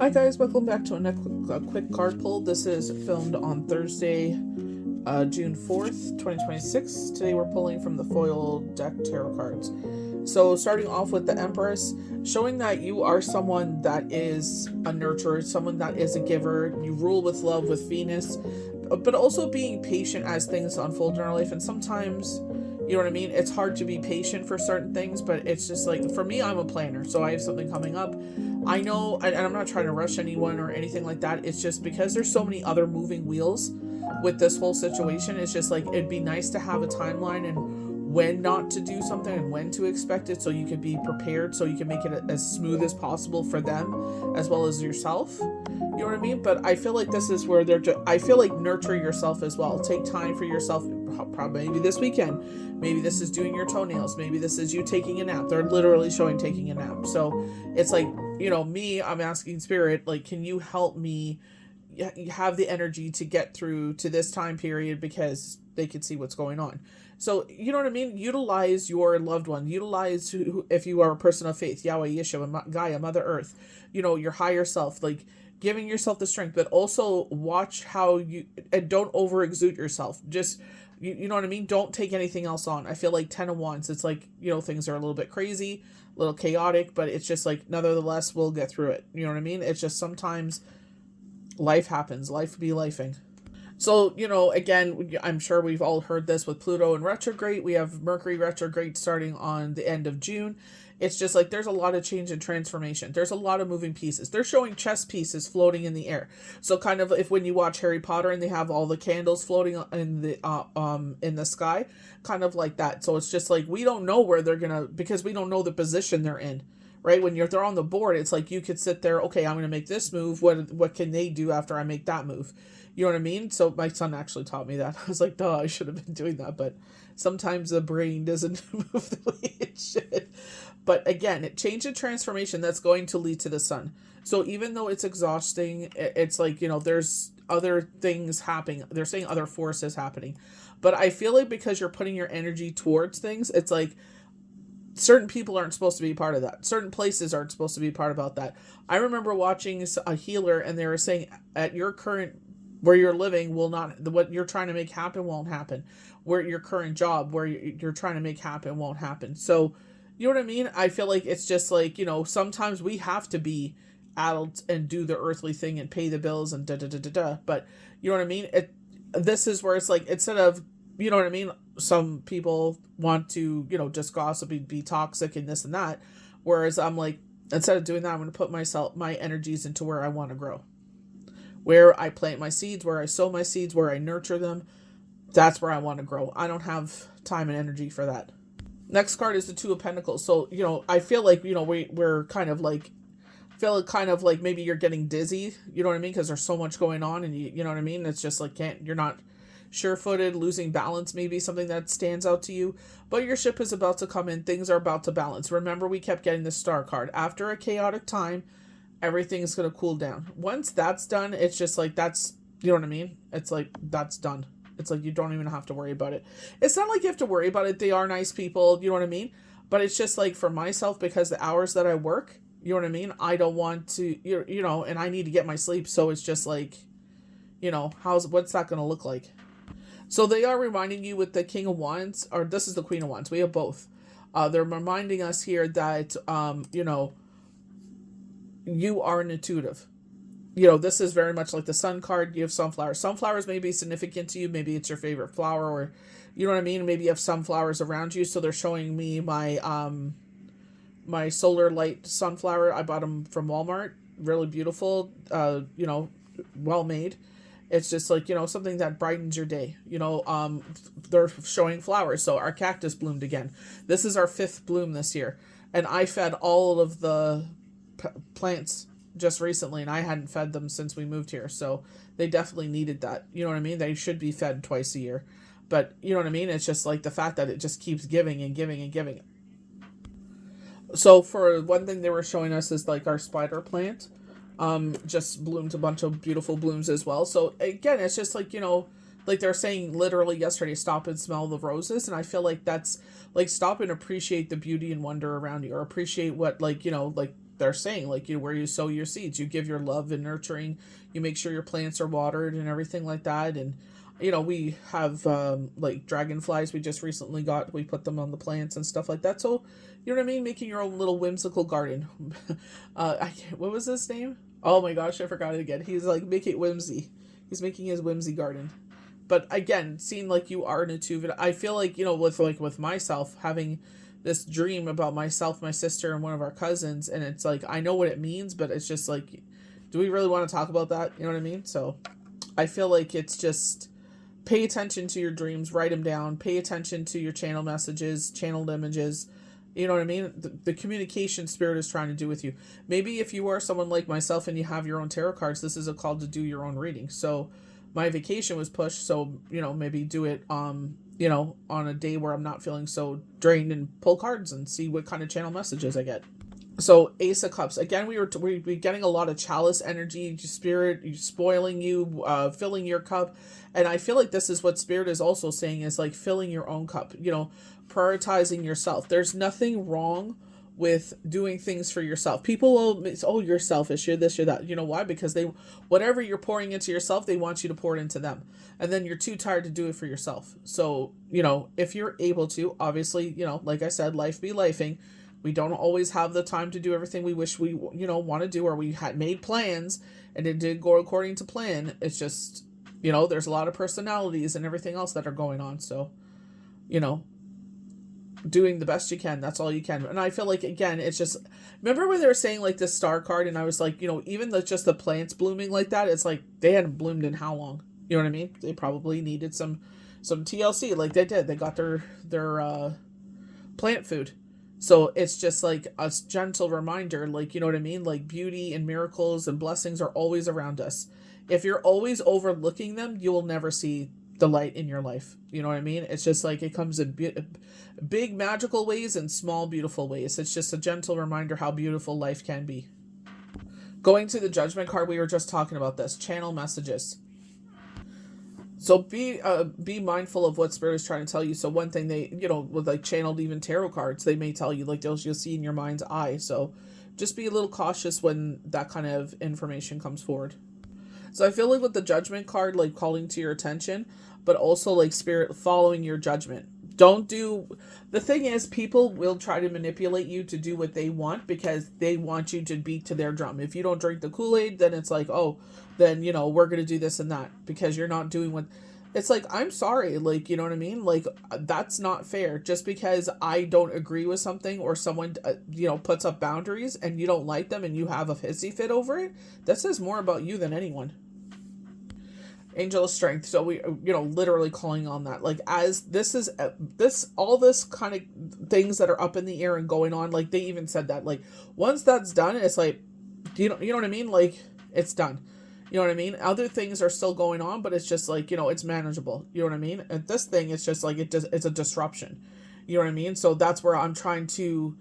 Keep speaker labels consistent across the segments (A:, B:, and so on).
A: Hi guys, welcome back to a quick card pull. This is filmed on Thursday, June 4th, 2026. Today we're pulling from the foil deck tarot cards. So starting off with the Empress, showing that you are someone that is a nurturer, someone that is a giver. You rule with love with Venus, but also being patient as things unfold in our life. And sometimes, you know what I mean? It's hard to be patient for certain things, but it's just like, for me, I'm a planner. So I have something coming up. I know, and I'm not trying to rush anyone or anything like that. It's just because there's so many other moving wheels with this whole situation. It's just like, it'd be nice to have a timeline and when not to do something and when to expect it, so you can be prepared, so you can make it as smooth as possible for them as well as yourself. You know what I mean? But I feel like this is where I feel like nurture yourself as well. Take time for yourself. Probably maybe this weekend. Maybe this is doing your toenails. Maybe this is you taking a nap. They're literally showing taking a nap. So it's like, I'm asking Spirit, like, can you help me have the energy to get through to this time period, because they can see what's going on. So, you know what I mean? Utilize your loved one. Utilize, if you are a person of faith, Yahweh, Yeshua, Gaia, Mother Earth, your higher self, like giving yourself the strength, but also watch how and don't over exude yourself. Just, you know what I mean? Don't take anything else on. I feel like 10 of Wands, it's like, things are a little bit crazy, a little chaotic, but it's just like, nevertheless, we'll get through it. You know what I mean? It's just sometimes life happens. Life be lifing. So, again, I'm sure we've all heard this with Pluto in retrograde. We have Mercury retrograde starting on the end of June. It's just like there's a lot of change and transformation. There's a lot of moving pieces. They're showing chess pieces floating in the air. So kind of if when you watch Harry Potter and they have all the candles floating in the sky, kind of like that. So it's just like we don't know where they're gonna, because we don't know the position they're in. Right? When they're on the board, it's like you could sit there, okay, I'm going to make this move. What can they do after I make that move? You know what I mean? So my son actually taught me that. I was like, duh, I should have been doing that. But sometimes the brain doesn't move the way it should. But again, change and transformation, that's going to lead to the sun. So even though it's exhausting, it's like, there's other things happening. They're saying other forces happening. But I feel like because you're putting your energy towards things, it's like, certain people aren't supposed to be part of that. Certain places aren't supposed to be part about that. I remember watching a healer and they were saying at your current, where you're living will not, what you're trying to make happen won't happen. Where your current job, where you're trying to make happen won't happen. So, you know what I mean? I feel like it's just like, sometimes we have to be adults and do the earthly thing and pay the bills and da-da-da-da-da. But, you know what I mean? This is where it's like, instead of, you know what I mean? Some people want to, just gossip, be toxic and this and that. Whereas I'm like, instead of doing that, I'm going to put my energies into where I want to grow. Where I plant my seeds, where I sow my seeds, where I nurture them. That's where I want to grow. I don't have time and energy for that. Next card is the Two of Pentacles. So, I feel like, we're kind of like, maybe you're getting dizzy, you know what I mean? Because there's so much going on and you know what I mean? It's just like, you're not sure-footed, losing balance, maybe something that stands out to you, but your ship is about to come in. Things are about to balance. Remember, we kept getting the Star card. After a chaotic time, everything's going to cool down. Once that's done, it's just like, that's, you know what I mean? It's like, that's done. It's like, you don't even have to worry about it. It's not like you have to worry about it. They are nice people, you know what I mean? But it's just like, for myself, because the hours that I work, you know what I mean? I don't want to, and I need to get my sleep. So it's just like, what's that going to look like? So they are reminding you with the King of Wands, or this is the Queen of Wands. We have both. They're reminding us here that, you are an intuitive. This is very much like the Sun card. You have sunflowers. Sunflowers may be significant to you. Maybe it's your favorite flower, or, you know what I mean? Maybe you have sunflowers around you. So they're showing me my solar light sunflower. I bought them from Walmart. Really beautiful, well made. It's just like, something that brightens your day. They're showing flowers. So our cactus bloomed again. This is our 5th bloom this year. And I fed all of the plants just recently, and I hadn't fed them since we moved here. So they definitely needed that. You know what I mean? They should be fed twice a year. But you know what I mean? It's just like the fact that it just keeps giving and giving and giving. So for one thing they were showing us is like our spider plant. Just bloomed a bunch of beautiful blooms as well. So again, it's just like, like they're saying literally yesterday, stop and smell the roses. And I feel like that's like, stop and appreciate the beauty and wonder around you, or appreciate what, like, like they're saying, like, you know, where you sow your seeds, you give your love and nurturing, you make sure your plants are watered and everything like that. And you know, we have like dragonflies we just recently got, we put them on the plants and stuff like that. So you know what I mean, making your own little whimsical garden. What was his name? Oh my gosh, I forgot it again. He's like, make it whimsy. He's making his whimsy garden. But again, seeing like you are Natuvan, I feel like, you know, with myself, having this dream about myself, my sister, and one of our cousins, and it's like, I know what it means, but it's just like, do we really want to talk about that? You know what I mean? So I feel like it's just, pay attention to your dreams, write them down, pay attention to your channel messages, channeled images. You know what I mean? The communication spirit is trying to do with you. Maybe if you are someone like myself and you have your own tarot cards, this is a call to do your own reading. So my vacation was pushed, so, you know, maybe do it, you know, on a day where I'm not feeling so drained, and pull cards and see what kind of channel messages I get. So Ace of Cups, again, we're getting a lot of chalice energy, spirit spoiling you, filling your cup. And I feel like this is what spirit is also saying, is like filling your own cup, you know, prioritizing yourself. There's nothing wrong with doing things for yourself. People will say, oh, you're selfish, you're this, you're that. You know why? Because whatever you're pouring into yourself, they want you to pour it into them. And then you're too tired to do it for yourself. So, you know, if you're able to, obviously, you know, like I said, life be lifing. We don't always have the time to do everything we wish we, you know, want to do, or we had made plans and it didn't go according to plan. It's just, you know, there's a lot of personalities and everything else that are going on. So, you know, doing the best you can, that's all you can. And I feel like, again, it's just, remember when they were saying like this star card, and I was like, you know, even just the plants blooming like that, it's like they hadn't bloomed in how long? You know what I mean? They probably needed some TLC, like they did. They got their plant food. So it's just like a gentle reminder, like, you know what I mean? Like, beauty and miracles and blessings are always around us. If you're always overlooking them, you will never see the light in your life. You know what I mean? It's just like, it comes in big magical ways and small beautiful ways. It's just a gentle reminder how beautiful life can be. Going to the Judgment card, we were just talking about this. Channel messages. So be mindful of what Spirit is trying to tell you. So one thing they, you know, with like channeled even tarot cards, they may tell you, like, you'll see in your mind's eye. So just be a little cautious when that kind of information comes forward. So I feel like with the Judgment card, like calling to your attention, but also like Spirit following your judgment. The thing is, people will try to manipulate you to do what they want because they want you to beat to their drum. If you don't drink the Kool-Aid, then it's like, oh, then, you know, we're going to do this and that because you're not doing what, it's like, I'm sorry. Like, you know what I mean? Like, that's not fair. Just because I don't agree with something, or someone, you know, puts up boundaries and you don't like them and you have a hissy fit over it, that says more about you than anyone. Angel of Strength. So we, you know, literally calling on that, like, as this is all this kind of things that are up in the air and going on, like they even said that, like, once that's done, it's like, you know what I mean? Like, it's done. You know what I mean? Other things are still going on, but it's just like, you know, it's manageable. You know what I mean? And this thing, it's just like, it's a disruption. You know what I mean? So that's where I'm trying to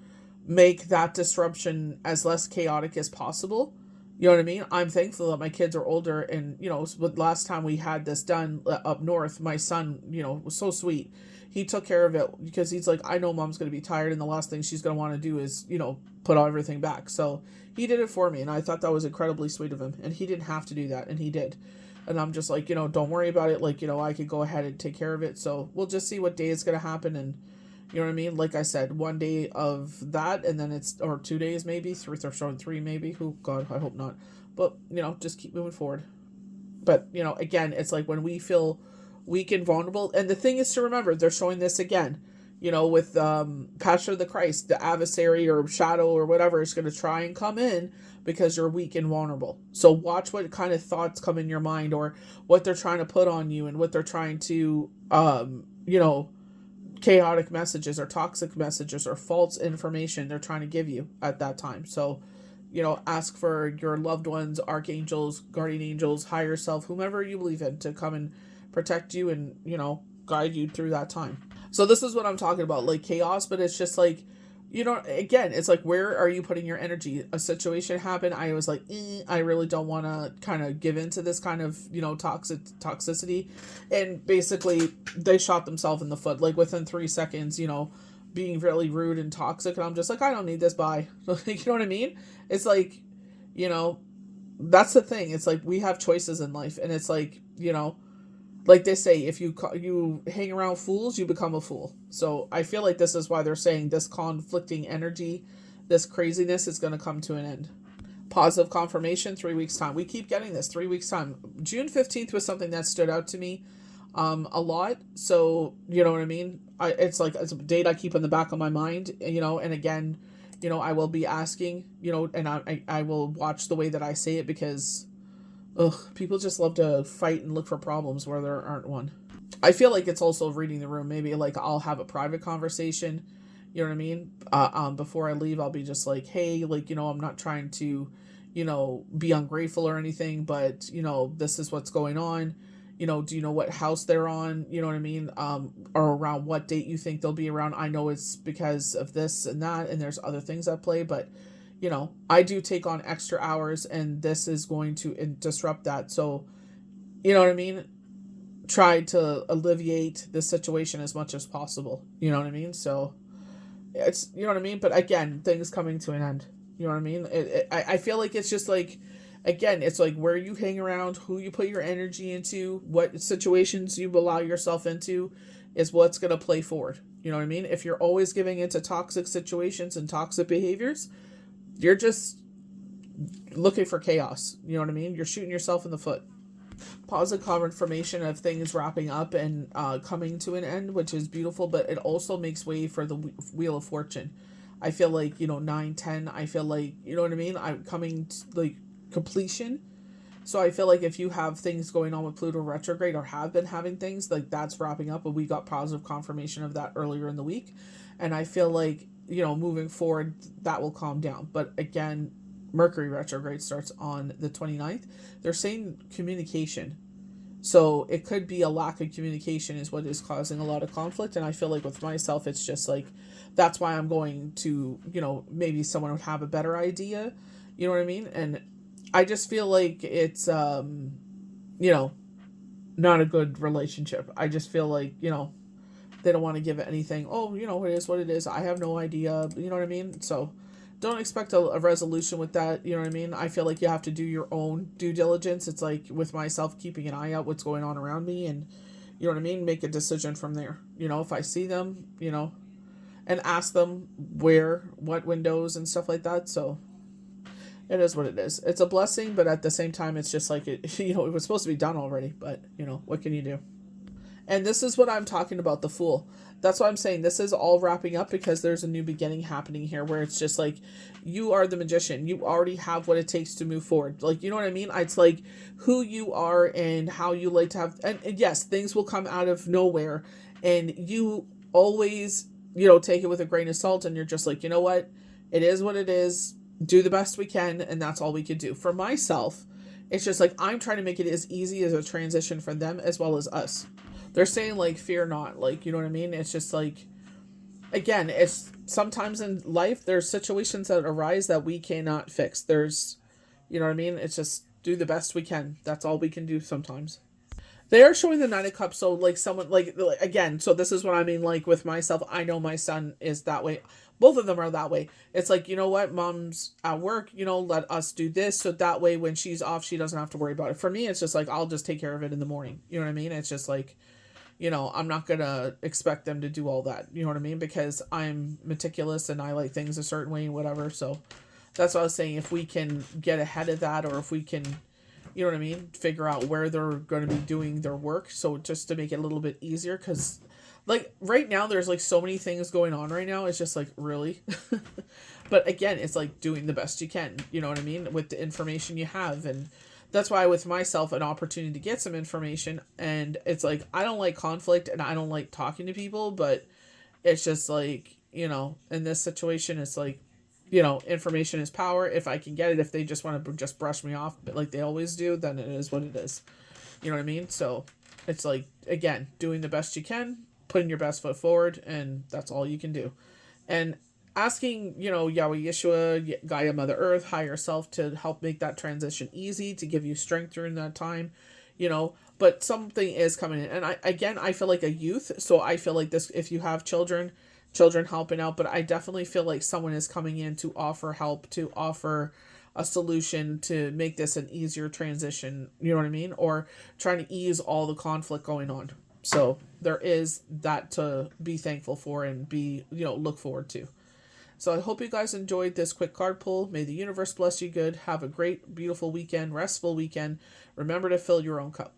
A: make that disruption as less chaotic as possible. You know what I mean? I'm thankful that my kids are older, and, you know, last time we had this done up north, my son, you know, was so sweet. He took care of it because he's like, I know mom's going to be tired, and the last thing she's going to want to do is, you know, put everything back. So he did it for me, and I thought that was incredibly sweet of him, and he didn't have to do that, and he did. And I'm just like, you know, don't worry about it. Like, you know, I could go ahead and take care of it. So we'll just see what day it's going to happen, and you know what I mean? Like I said, one day of that, and then or 2 days maybe, three maybe. Oh, God, I hope not. But, you know, just keep moving forward. But, you know, again, it's like when we feel weak and vulnerable. And the thing is to remember, they're showing this again, you know, with Passion of the Christ, the adversary or shadow or whatever is going to try and come in because you're weak and vulnerable. So watch what kind of thoughts come in your mind, or what they're trying to put on you, and what they're trying to, you know, chaotic messages or toxic messages or false information they're trying to give you at that time. So, you know, ask for your loved ones, archangels, guardian angels, higher self, whomever you believe in, to come and protect you and, you know, guide you through that time. So this is what I'm talking about, like chaos, but it's just like, you know, again, it's like, where are you putting your energy? A situation happened. I was like, I really don't want to kind of give into this kind of, you know, toxicity. And basically they shot themselves in the foot. Like within 3 seconds, you know, being really rude and toxic, and I'm just like, I don't need this, bye. You know what I mean? It's like, you know, that's the thing. It's like we have choices in life, and it's like, like they say, if you hang around fools, you become a fool. So I feel like this is why they're saying this conflicting energy, this craziness is going to come to an end. Positive confirmation, 3 weeks time. We keep getting this 3 weeks time. June 15th was something that stood out to me a lot. So you know what I mean. It's like it's a date I keep in the back of my mind. And again, I will be asking. And I will watch the way that I say it, because people just love to fight and look for problems where there aren't one. I feel like it's also reading the room. Maybe like I'll have a private conversation. You know what I mean? Before I leave, I'll be just like, hey, like, I'm not trying to, be ungrateful or anything, but, this is what's going on. Do you know what house they're on? You know what I mean? Or around what date you think they'll be around. I know it's because of this and that, and there's other things at play, but, I do take on extra hours, and this is going to disrupt that. So, you know what I mean? Try to alleviate the situation as much as possible. You know what I mean? So, it's, you know what I mean? But again, things coming to an end. You know what I mean? I feel like it's just like, again, it's like where you hang around, who you put your energy into, what situations you allow yourself into is what's going to play forward. You know what I mean? If you're always giving into toxic situations and toxic behaviors, you're just looking for chaos. You know what I mean? You're shooting yourself in the foot. Positive confirmation of things wrapping up and coming to an end, which is beautiful, but it also makes way for the Wheel of Fortune. I feel like, 9, 10, I feel like, you know what I mean? I'm coming to, like, completion. So I feel like if you have things going on with Pluto retrograde, or have been having things, like, that's wrapping up, and we got positive confirmation of that earlier in the week. And I feel like, moving forward, that will calm down. But again, Mercury retrograde starts on the 29th. They're saying communication. So it could be a lack of communication is what is causing a lot of conflict. And I feel like with myself, it's just like, that's why I'm going to, maybe someone would have a better idea. You know what I mean? And I just feel like it's, not a good relationship. I just feel like, they don't want to give it anything. Oh, it is what it is. I have no idea. You know what I mean? So don't expect a resolution with that. You know what I mean? I feel like you have to do your own due diligence. It's like with myself, keeping an eye out what's going on around me, and you know what I mean? Make a decision from there. If I see them, and ask them what windows and stuff like that. So it is what it is. It's a blessing, but at the same time, it's just like it, it was supposed to be done already, but what can you do? And this is what I'm talking about, the Fool. That's why I'm saying this is all wrapping up, because there's a new beginning happening here, where it's just like, you are the magician. You already have what it takes to move forward. Like, you know what I mean? It's like who you are and how you like to have, and yes, things will come out of nowhere, and you always, take it with a grain of salt, and you're just like, you know what? It is what it is. Do the best we can, and that's all we could do. For myself, it's just like, I'm trying to make it as easy as a transition for them as well as us. They're saying, like, fear not, like, you know what I mean? It's just like, again, it's sometimes in life, there's situations that arise that we cannot fix. There's, you know what I mean? It's just do the best we can. That's all we can do sometimes. They are showing the Nine of Cups, so, like, someone, again, so this is what I mean, like, with myself, I know my son is that way. Both of them are that way. It's like, you know what, mom's at work, let us do this, so that way when she's off, she doesn't have to worry about it. For me, it's just like, I'll just take care of it in the morning. You know what I mean? It's just like, I'm not going to expect them to do all that. You know what I mean? Because I'm meticulous and I like things a certain way and whatever. So that's what I was saying. If we can get ahead of that, or if we can, you know what I mean, figure out where they're going to be doing their work. So just to make it a little bit easier, because like right now there's like so many things going on right now. It's just like, really? But again, it's like doing the best you can, you know what I mean, with the information you have. And that's why with myself, an opportunity to get some information, and it's like, I don't like conflict and I don't like talking to people, but it's just like, in this situation, it's like, information is power. If I can get it, if they just want to just brush me off, but like they always do, then it is what it is. You know what I mean? So it's like, again, doing the best you can, putting your best foot forward, and that's all you can do. And asking, Yahweh Yeshua, Gaia, Mother Earth, higher self, to help make that transition easy, to give you strength during that time, but something is coming in. And I feel like a youth. So I feel like this, if you have children, children helping out, but I definitely feel like someone is coming in to offer help, to offer a solution to make this an easier transition, you know what I mean? Or trying to ease all the conflict going on. So there is that to be thankful for and be, look forward to. So I hope you guys enjoyed this quick card pull. May the universe bless you good. Have a great, beautiful weekend, restful weekend. Remember to fill your own cup.